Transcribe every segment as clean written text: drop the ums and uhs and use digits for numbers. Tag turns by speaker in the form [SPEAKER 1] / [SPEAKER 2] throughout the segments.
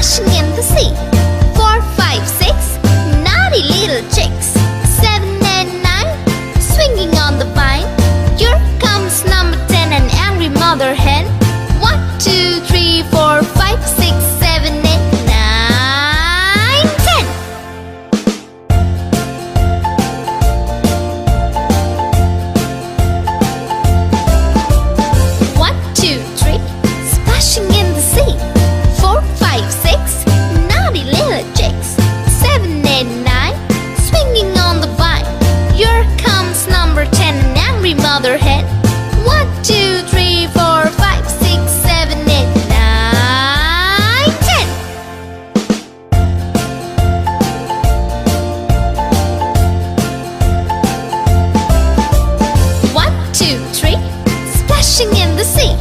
[SPEAKER 1] splashing in the sea. 4, 5, 6, naughty little chicks. 7 and 9, swinging on the vine. Here comes number 10, an angry mother hen. 1, 2, 3, 4, 5, 6, 7, 8, 9, 10. 1, 2, 3, splashing in the sea. 4, 5, 6, naughty little chicks. 7, 8, 9, swinging on the vine. Here comes number 10, an angry mother hen. 1, 2, 3, 4, 5, 6, 7, 8, 9, 10. 1, 2, 3, splashing in the sea.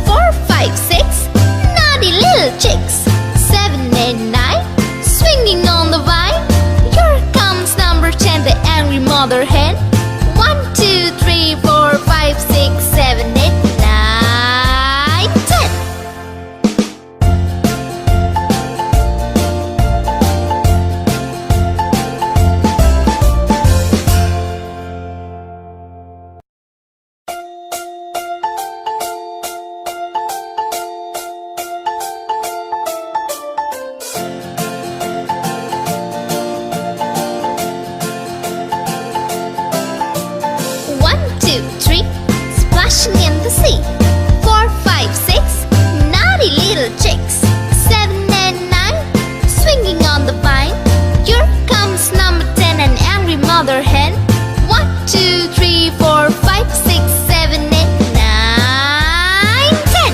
[SPEAKER 1] 4, 5, 6, naughty little chicks. 7, 8, 9, swinging on the vine. Here comes number 10, the angry mother hen. 1, 2, 3, 4, 5, 6, 7, 8, 9, 10. 1, 2, 3, splashing in the sea. 4, 5, 6, naughty little chicks. 7 and 9, swinging on the vine. Here comes number 10, an angry mother hen. 1, 2, 3, 4, 5, 6, 7, 8, 9, 10.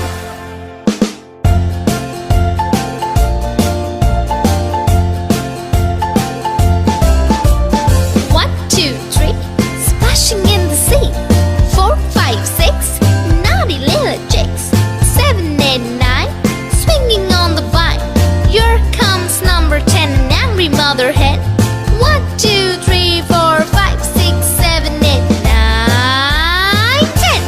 [SPEAKER 1] 1, 2, 3, splashing in the sea. 4, 5, 6, naughty little chicks. 7, 8, 9, swinging on the vine. Here comes number 10, an angry mother hen. 1, 2, 3, 4, 5, 6, 7, 8, 9, 10.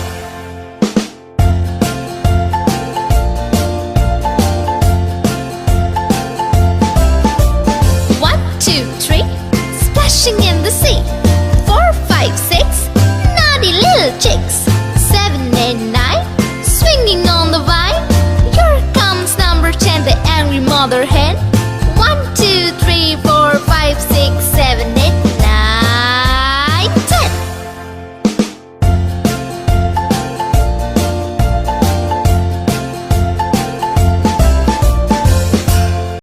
[SPEAKER 1] 1, 2, 3, splashing in the sea. 4, 5, 6, naughty little chicks. 7, 8, 9, swinging on the vine. Here comes number 10, the angry mother hen.